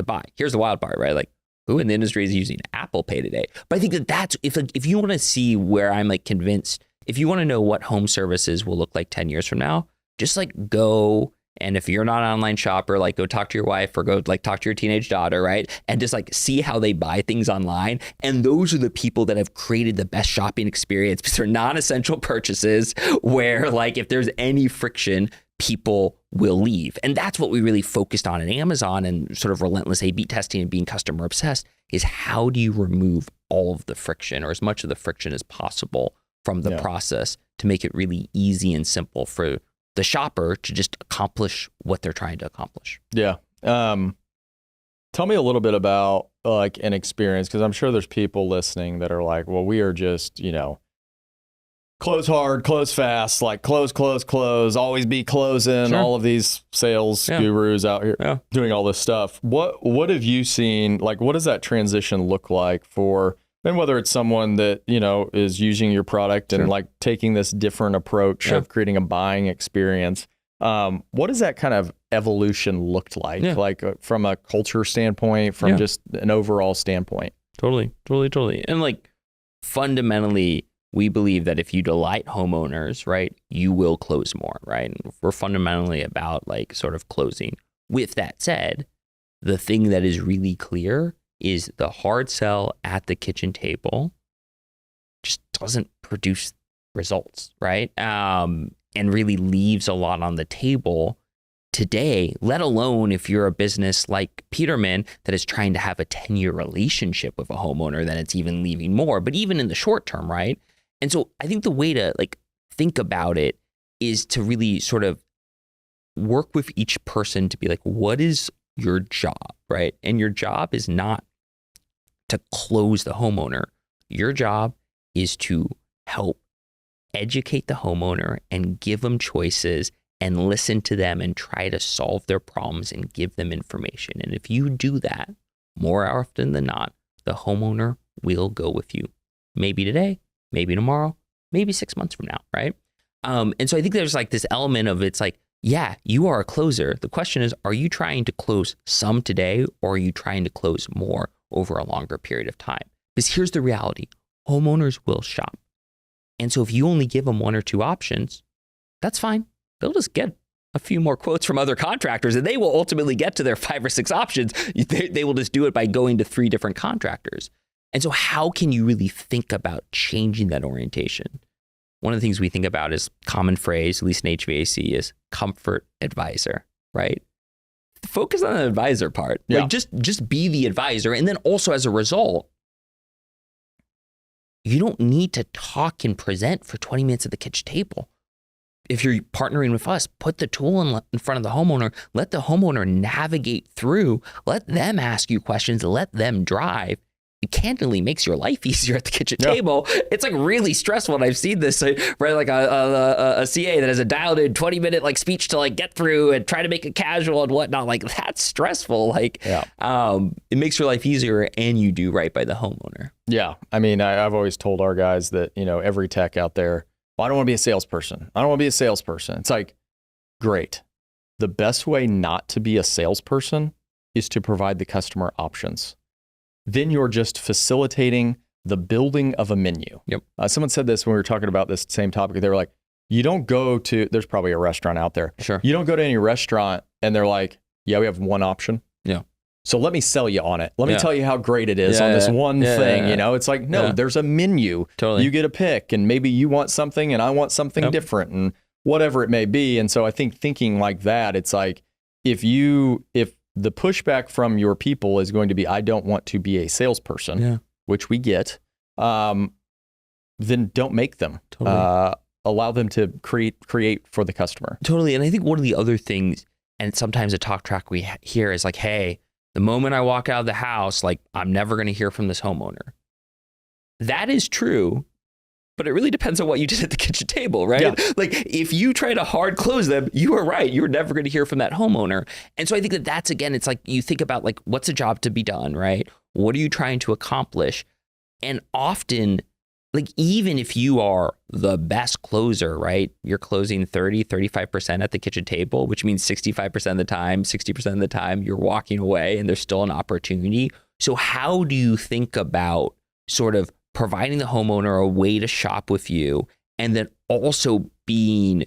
buy. Here's the wild part, right? Like, who in the industry is using Apple Pay today? But I think that's if you want to see where I'm like convinced, if you want to know what home services will look like 10 years from now, just like go. And if you're not an online shopper, like go talk to your wife or go like talk to your teenage daughter, right? And just like see how they buy things online. And those are the people that have created the best shopping experience because they're non-essential purchases where like if there's any friction, people will leave. And that's what we really focused on at Amazon and sort of relentless A/B testing and being customer obsessed is how do you remove all of the friction or as much of the friction as possible from the process to make it really easy and simple for the shopper to just accomplish what they're trying to accomplish. Yeah. Tell me a little bit about like an experience, because I'm sure there's people listening that are like, well, we are just, close hard, close fast, like close, always be closing, all of these sales gurus out here doing all this stuff. What have you seen? Like, what does that transition look like for, and whether it's someone that, is using your product and like taking this different approach of creating a buying experience. What does that kind of evolution looked like? Like from a culture standpoint, from just an overall standpoint? Totally. And like fundamentally, we believe that if you delight homeowners, right, you will close more, right? And we're fundamentally about like sort of closing. With that said, the thing that is really clear is the hard sell at the kitchen table just doesn't produce results, right? And really leaves a lot on the table today, let alone if you're a business like Peterman that is trying to have a 10-year relationship with a homeowner, then it's even leaving more, but even in the short term, right? And so I think the way to like think about it is to really sort of work with each person to be like, what is your job, right? And your job is not to close the homeowner. Your job is to help educate the homeowner and give them choices and listen to them and try to solve their problems and give them information. And if you do that, more often than not, the homeowner will go with you. Maybe today, maybe tomorrow, maybe 6 months from now, right? And so I think there's like this element of it's like, yeah, you are a closer. The question is, are you trying to close some today or are you trying to close more over a longer period of time? Because here's the reality. Homeowners will shop. And so if you only give them one or two options, that's fine. They'll just get a few more quotes from other contractors and they will ultimately get to their 5 or 6 options. They will just do it by going to 3 different contractors. And so how can you really think about changing that orientation? One of the things we think about is common phrase, at least in HVAC, is comfort advisor, right? Focus on the advisor part. Like just be the advisor. And then also as a result, you don't need to talk and present for 20 minutes at the kitchen table. If you're partnering with us, put the tool in front of the homeowner, let the homeowner navigate through, let them ask you questions, let them drive. It candidly makes your life easier at the kitchen table. It's like really stressful. And I've seen this, right? Like a CA that has a dialed in 20-minute like speech to like get through and try to make it casual and whatnot. Like that's stressful. Like it makes your life easier and you do right by the homeowner. Yeah. I mean, I've always told our guys that, every tech out there, well, I don't want to be a salesperson. It's like, great. The best way not to be a salesperson is to provide the customer options. Then you're just facilitating the building of a menu. Yep. Someone said this when we were talking about this same topic. They were like, you don't go to, there's probably a restaurant out there. Sure. You don't go to any restaurant and they're like, yeah, we have one option. Yeah. So let me sell you on it. Let me tell you how great it is on this one thing. It's like, no, there's a menu. Totally. You get a pick and maybe you want something and I want something different and whatever it may be. And so I think thinking like that, it's like, if the pushback from your people is going to be, I don't want to be a salesperson, which we get. then don't make them. Totally. Allow them to create for the customer. Totally. And I think one of the other things, and sometimes a talk track we hear is like, hey, the moment I walk out of the house, like I'm never going to hear from this homeowner. That is true, but it really depends on what you did at the kitchen table, right? Yeah. Like if you try to hard close them, you are right. You're never going to hear from that homeowner. And so I think that that's, again, it's like you think about like, what's a job to be done, right? What are you trying to accomplish? And often, like even if you are the best closer, right? You're closing 30, 35% at the kitchen table, which means 65% of the time, 60% of the time you're walking away and there's still an opportunity. So how do you think about sort of providing the homeowner a way to shop with you and then also being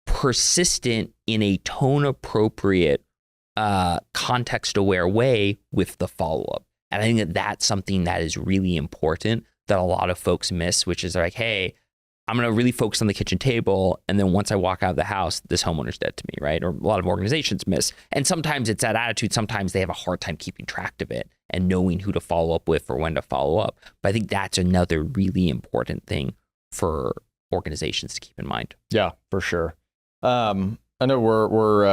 persistent in a tone appropriate, context aware way with the follow-up? And I think that that's something that is really important that a lot of folks miss, which is like, hey, I'm going to really focus on the kitchen table. And then once I walk out of the house, this homeowner's dead to me, right? Or a lot of organizations miss. And sometimes it's that attitude. Sometimes they have a hard time keeping track of it and knowing who to follow up with or when to follow up. But I think that's another really important thing for organizations to keep in mind. Yeah, for sure. I know we're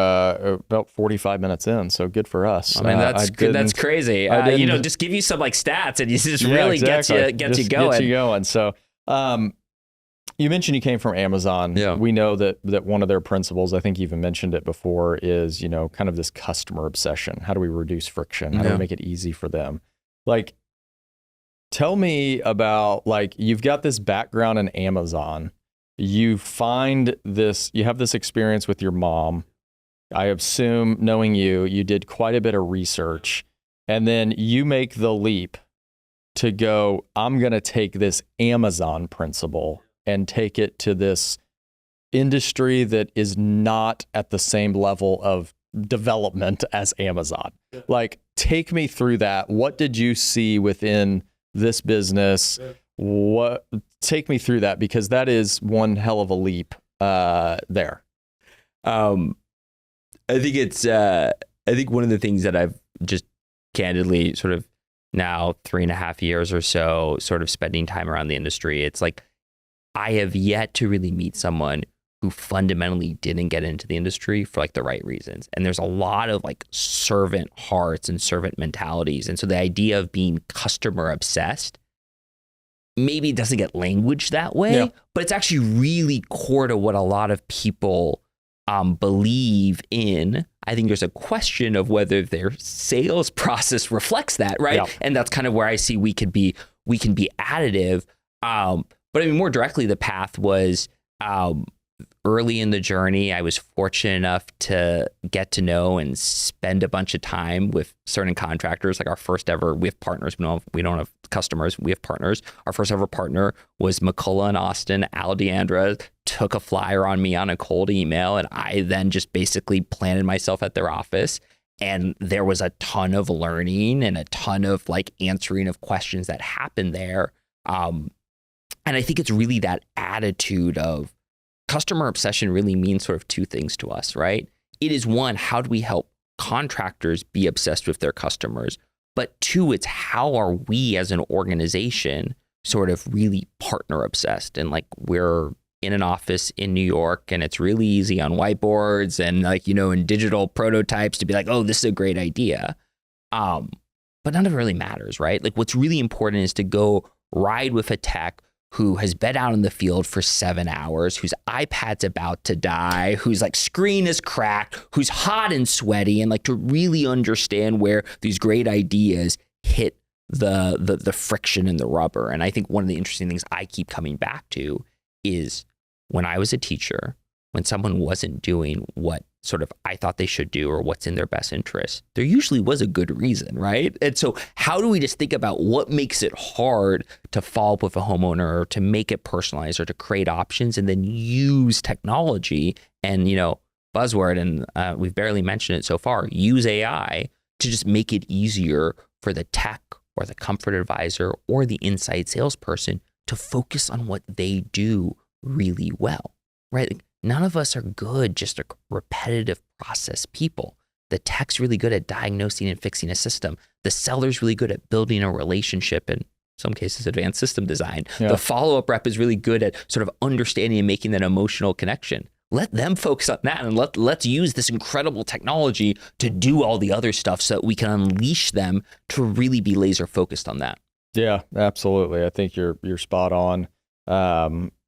about 45 minutes in, so good for us. I mean, that's crazy. Just give you some like stats and you just really exactly. gets you going. Gets you going. So, you mentioned you came from Amazon. Yeah. We know that one of their principles, I think you even mentioned it before, is, kind of this customer obsession. How do we reduce friction? How do we make it easy for them? Like, tell me about, like, you've got this background in Amazon. You have this experience with your mom. I assume, knowing you did quite a bit of research, and then you make the leap to go, I'm going to take this Amazon principle and take it to this industry that is not at the same level of development as Amazon. Yeah. Like, take me through that. What did you see within this business? Yeah. Take me through that, because that is one hell of a leap there. I think one of the things that I've just candidly sort of now 3.5 years or so sort of spending time around the industry, it's like I have yet to really meet someone who fundamentally didn't get into the industry for like the right reasons. And there's a lot of like servant hearts and servant mentalities. And so the idea of being customer obsessed, maybe it doesn't get language that way, but it's actually really core to what a lot of people believe in. I think there's a question of whether their sales process reflects that, right? Yeah. And that's kind of where I see we can be additive. But I mean, more directly, the path was early in the journey. I was fortunate enough to get to know and spend a bunch of time with certain contractors. Like our first ever, we have partners. We don't have customers. We have partners. Our first ever partner was McCullough in Austin. Al Deandra took a flyer on me on a cold email, and I then just basically planted myself at their office. And there was a ton of learning and a ton of like answering of questions that happened there. And I think it's really that attitude of customer obsession really means sort of two things to us, right? It is one, how do we help contractors be obsessed with their customers? But two, it's how are we as an organization sort of really partner obsessed? And like we're in an office in New York, and it's really easy on whiteboards and like, in digital prototypes to be like, oh, this is a great idea. But none of it really matters, right? Like what's really important is to go ride with a tech who has been out in the field for 7 hours, whose iPad's about to die, whose like screen is cracked, who's hot and sweaty, and like to really understand where these great ideas hit the friction and the rubber. And I think one of the interesting things I keep coming back to is when I was a teacher, when someone wasn't doing what sort of I thought they should do or what's in their best interest, there usually was a good reason, right? And so how do we just think about what makes it hard to follow up with a homeowner or to make it personalized or to create options and then use technology and, buzzword, and we've barely mentioned it so far, use AI to just make it easier for the tech or the comfort advisor or the inside salesperson to focus on what they do really well, right? Like, none of us are good, just a repetitive process people. The tech's really good at diagnosing and fixing a system. The seller's really good at building a relationship and some cases advanced system design. Yeah. The follow-up rep is really good at sort of understanding and making that emotional connection. Let them focus on that, and let's use this incredible technology to do all the other stuff so that we can unleash them to really be laser focused on that. Yeah, absolutely. I think you're spot on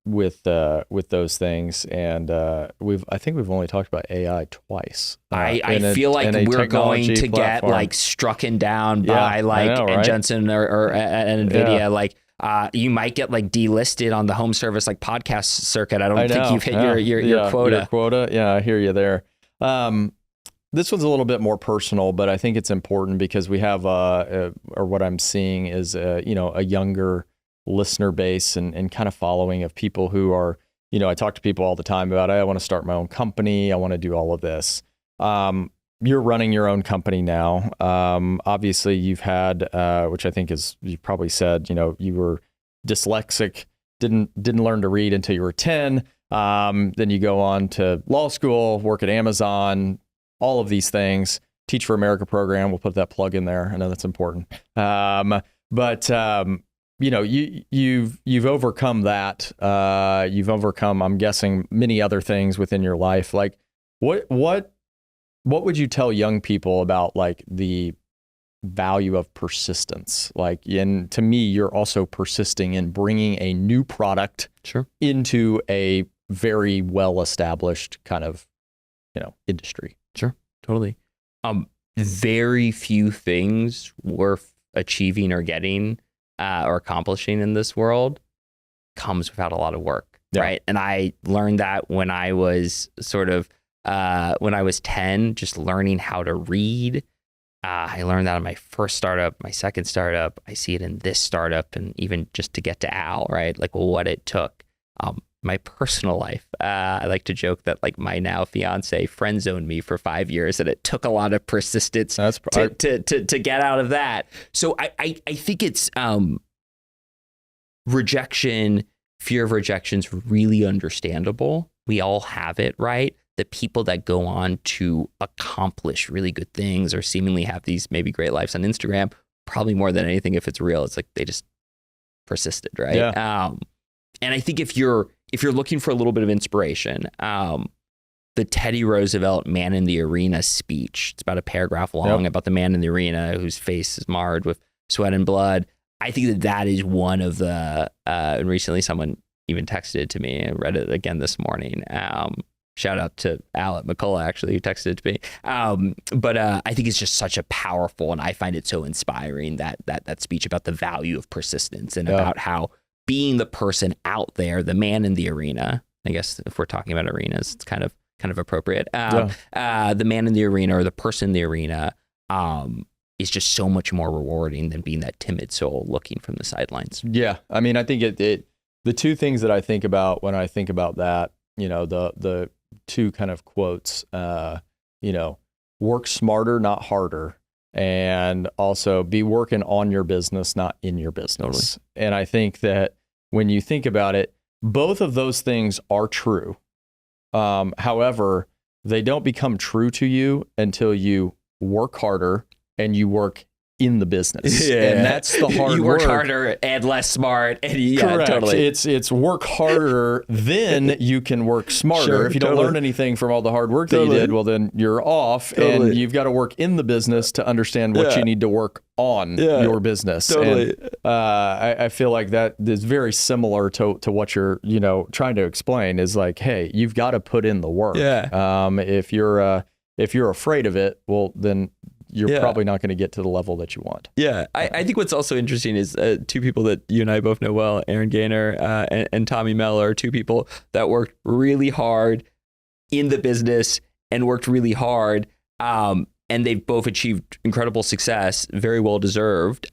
with those things, and I think we've only talked about AI twice. I feel like we're going to get like strucken down by like Jensen or NVIDIA. Like you might get like delisted on the home service like podcast circuit. I don't think you've hit your quota. Your quota. Yeah, I hear you there. This one's a little bit more personal, but I think it's important because we have, or what I'm seeing is, a younger listener base and kind of following of people who are, I talk to people all the time about, I want to start my own company. I want to do all of this. You're running your own company now. Obviously you've had, which I think is, you probably said, you were dyslexic, didn't learn to read until you were 10. Then you go on to law school, work at Amazon, all of these things, Teach for America program. We'll put that plug in there. I know that's important. But you've overcome that. You've overcome, I'm guessing, many other things within your life. Like what would you tell young people about like the value of persistence? Like, and to me, you're also persisting in bringing a new product into a very well-established kind of, industry. Sure, totally. Very few things worth achieving or getting or accomplishing in this world comes without a lot of work, right? And I learned that when I was when I was 10, just learning how to read. I learned that in my first startup, my second startup. I see it in this startup, and even just to get to Al, right? Like what it took. My personal life, I like to joke that like my now fiance friend zoned me for 5 years, and it took a lot of persistence to get out of that. So I think it's rejection, fear of rejection is really understandable. We all have it, right? The people that go on to accomplish really good things or seemingly have these maybe great lives on Instagram, probably more than anything, if it's real, it's like they just persisted, right? Yeah. And I think if you're looking for a little bit of inspiration, the Teddy Roosevelt Man in the Arena speech, it's about a paragraph long about the man in the arena whose face is marred with sweat and blood. I think that is one of the, and recently someone even texted it to me. I read it again this morning. Shout out to Al at McCullough, actually, who texted it to me. But I think it's just such a powerful, and I find it so inspiring, that speech about the value of persistence and about how being the person out there, the man in the arena, I guess if we're talking about arenas, it's kind of appropriate. The man in the arena or the person in the arena is just so much more rewarding than being that timid soul looking from the sidelines. Yeah. I mean, I think the two things that I think about when I think about that, the two kind of quotes, work smarter, not harder. And also be working on your business, not in your business. Totally. And I think that when you think about it, both of those things are true. However, they don't become true to you until you work harder and you work in the business. Yeah. And that's the hard work. You work harder and less smart. And correct. Totally. It's work harder, then you can work smarter. Sure, if you don't learn anything from all the hard work that you did, well, then you're off. And you've got to work in the business to understand what you need to work on your business. Totally. And I feel like that is very similar to what you're, trying to explain is like, hey, you've got to put in the work. Yeah. If you're afraid of it, well, then you're probably not going to get to the level that you want. Yeah. I think what's also interesting is two people that you and I both know well, Aaron Gaynor and Tommy Mellor, two people that worked really hard in the business and worked really hard. And they've both achieved incredible success, very well deserved.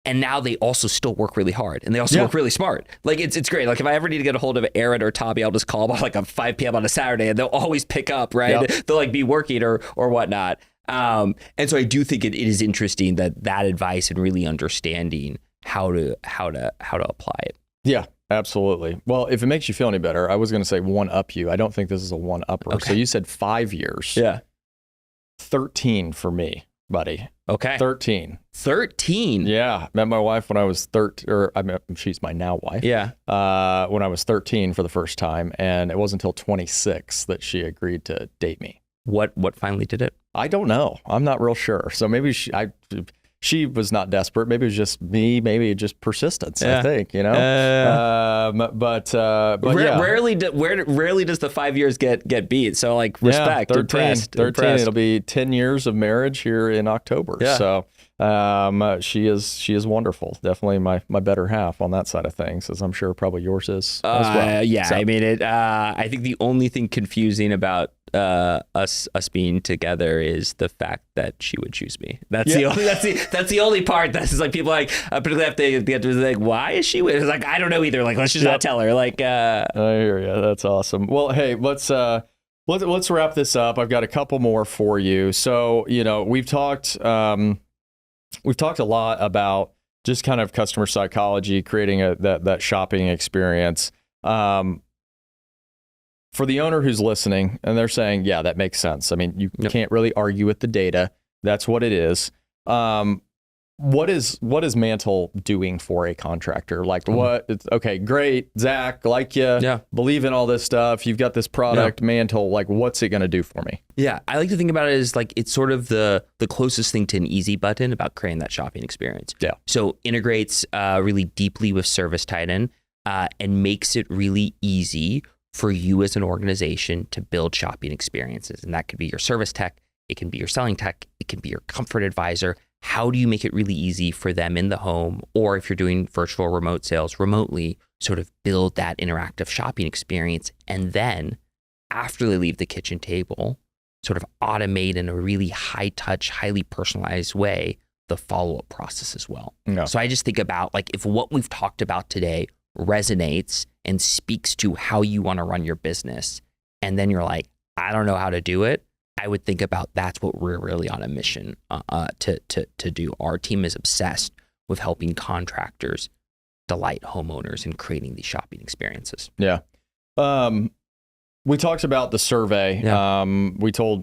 And now they also still work really hard, and they also work really smart. Like it's great. Like if I ever need to get a hold of Aaron or Tommy, I'll just call them like at 5 p.m. on a Saturday, and they'll always pick up, right? Yep. They'll like be working or whatnot. And so I do think it is interesting that advice and really understanding how to apply it. Yeah, absolutely. Well, if it makes you feel any better, I was going to say one up you. I don't think this is a one upper. Okay. So you said 5 years. Yeah. 13 for me, buddy. Okay. 13. 13. Yeah. Met my wife when I was 13, she's my now wife. Yeah. When I was 13 for the first time. And it wasn't until 26 that she agreed to date me. What finally did it? I don't know. I'm not real sure. So maybe she was not desperate. Maybe it was just me. Maybe just persistence. I think, but yeah. Rarely does the 5 years get beat. So like respect, 13, impressed. 13. Impressed. It'll be 10 years of marriage here in October. Yeah. So she is wonderful. Definitely my better half on that side of things, as I'm sure probably yours is as well. Yeah. So. I mean, I think the only thing confusing about us being together is the fact that she would choose me. That's the only part that's like people like particularly have to get to like, why is she with? It's like, I don't know either. Like, let's just not tell her. Like, I hear you. That's awesome. Well, hey, let's wrap this up. I've got a couple more for you. So, we've talked a lot about just kind of customer psychology, creating that shopping experience. For the owner who's listening and they're saying, yeah, that makes sense. I mean, you can't really argue with the data. That's what it is. What is Mantel doing for a contractor? Like okay, great. Zac, like you, believe in all this stuff. You've got this product, Mantel, like what's it going to do for me? Yeah, I like to think about it as like, it's sort of the closest thing to an easy button about creating that shopping experience. Yeah. So integrates really deeply with Service Titan and makes it really easy for you as an organization to build shopping experiences. And that could be your service tech, it can be your selling tech, it can be your comfort advisor. How do you make it really easy for them in the home, or if you're doing virtual remote sales remotely, sort of build that interactive shopping experience, and then after they leave the kitchen table, sort of automate in a really high touch, highly personalized way the follow-up process as well. No. So I just think about like, if what we've talked about today resonates and speaks to how you want to run your business, and then you're like, I don't know how to do it, I would think about that's what we're really on a mission to do. Our team is obsessed with helping contractors delight homeowners and creating these shopping experiences. Yeah. We talked about the survey. Yeah.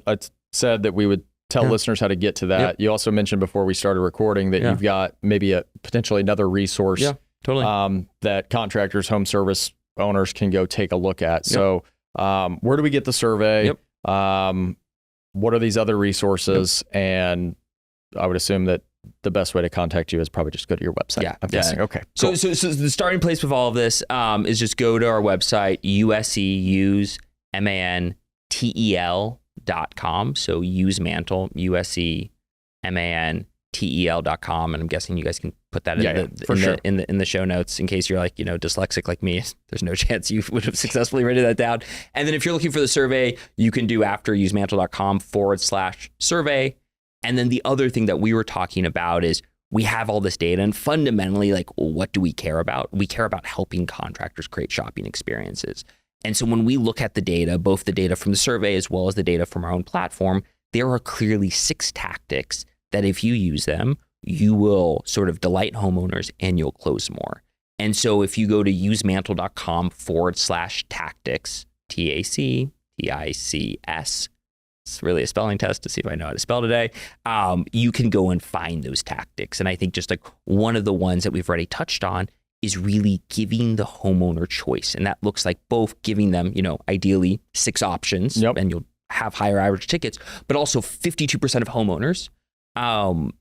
I said that we would tell listeners how to get to that. Yep. You also mentioned before we started recording that you've got maybe potentially another resource that contractors, home service owners can go take a look at. Yep. So where do we get the survey? Yep. What are these other resources? Yep. And I would assume that the best way to contact you is probably just go to your website. Yeah. I'm guessing. Okay. Cool. So the starting place with all of this is just go to our website, usemantel.com. So use Mantel, usemantel.com. And I'm guessing you guys can put that in the show notes in case you're like, dyslexic like me. There's no chance you would have successfully written that down. And then if you're looking for the survey, you can do after usemantel.com/survey. And then the other thing that we were talking about is we have all this data, and fundamentally, like, what do we care about? We care about helping contractors create shopping experiences. And so when we look at the data, both the data from the survey as well as the data from our own platform, there are clearly 6 tactics that if you use them, you will sort of delight homeowners and you'll close more. And so if you go to usemantel.com/tactics, TACTICS, it's really a spelling test to see if I know how to spell today. You can go and find those tactics. And I think just like one of the ones that we've already touched on is really giving the homeowner choice. And that looks like both giving them, ideally 6 options, and you'll have higher average tickets, but also 52% of homeowners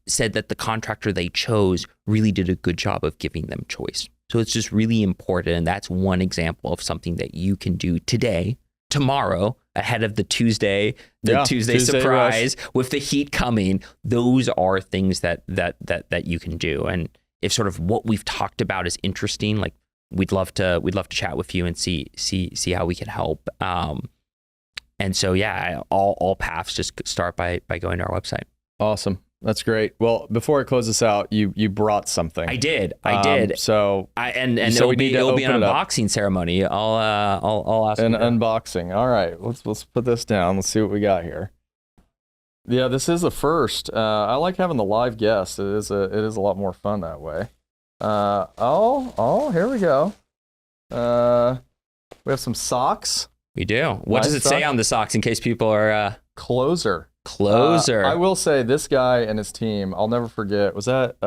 said that the contractor they chose really did a good job of giving them choice. So it's just really important. And that's one example of something that you can do today, tomorrow, ahead of the Tuesday surprise rush. With the heat coming. Those are things that you can do. And if sort of what we've talked about is interesting, like we'd love to chat with you and see how we can help. And so, all paths just start by going to our website. Awesome. That's great. Well, before I close this out, you brought something. I did. So it'll be an unboxing ceremony. I'll ask an unboxing. All right. Let's put this down. Let's see what we got here. Yeah, this is the first. I like having the live guest. It is a lot more fun that way. Here we go. We have some socks. We do. What does it say on the socks in case people are... Closer. closer. I will say this guy and his team, I'll never forget. Was that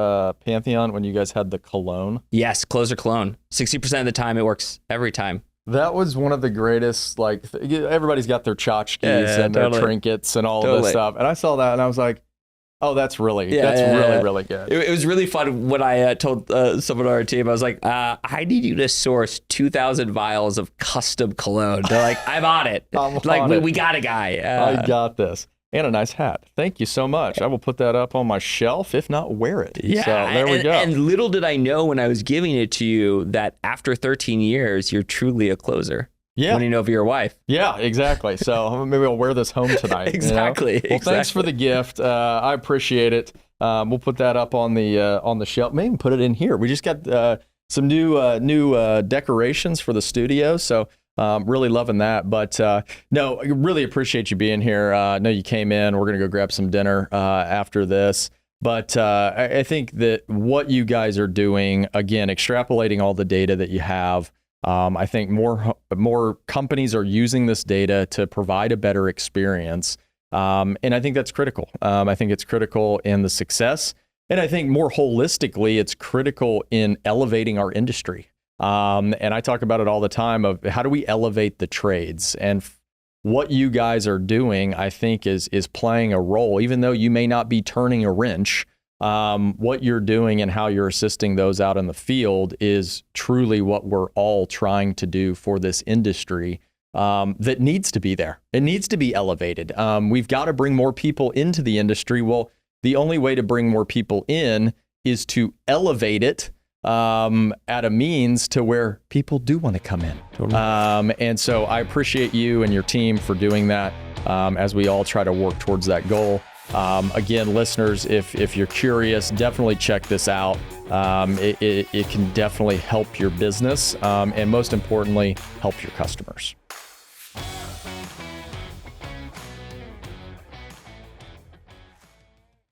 Pantheon when you guys had the cologne? Yes, closer cologne. 60% of the time, it works every time. That was one of the greatest, everybody's got their tchotchkes and their trinkets and all of this stuff. And I saw that and I was like, oh, that's really good. It was really fun when I told someone on our team, I was like, I need you to source 2,000 vials of custom cologne. They're like, I'm on it. We got a guy. I got this. And a nice hat. Thank you so much. I will put that up on my shelf, if not wear it. Yeah, so there we go. And little did I know when I was giving it to you that after 13 years, you're truly a closer. Yeah. Winning over your wife. Yeah, exactly. So maybe I'll wear this home tonight. Exactly. Well, thanks for the gift. I appreciate it. We'll put that up on the shelf. Maybe even put it in here. We just got some new decorations for the studio. So really loving that. But no, I really appreciate you being here. I know you came in. We're going to go grab some dinner after this. But I think that what you guys are doing, again, extrapolating all the data that you have, I think more companies are using this data to provide a better experience. And I think that's critical. I think it's critical in the success. And I think more holistically, it's critical in elevating our industry. And I talk about it all the time of how do we elevate the trades, and what you guys are doing, I think is playing a role, even though you may not be turning a wrench. What you're doing and how you're assisting those out in the field is truly what we're all trying to do for this industry that needs to be there. It needs to be elevated. We've got to bring more people into the industry. Well, the only way to bring more people in is to elevate it at a means to where people do want to come in. Totally. And so I appreciate you and your team for doing that as we all try to work towards that goal. Again, listeners, if you're curious, definitely check this out. It can definitely help your business and most importantly, help your customers.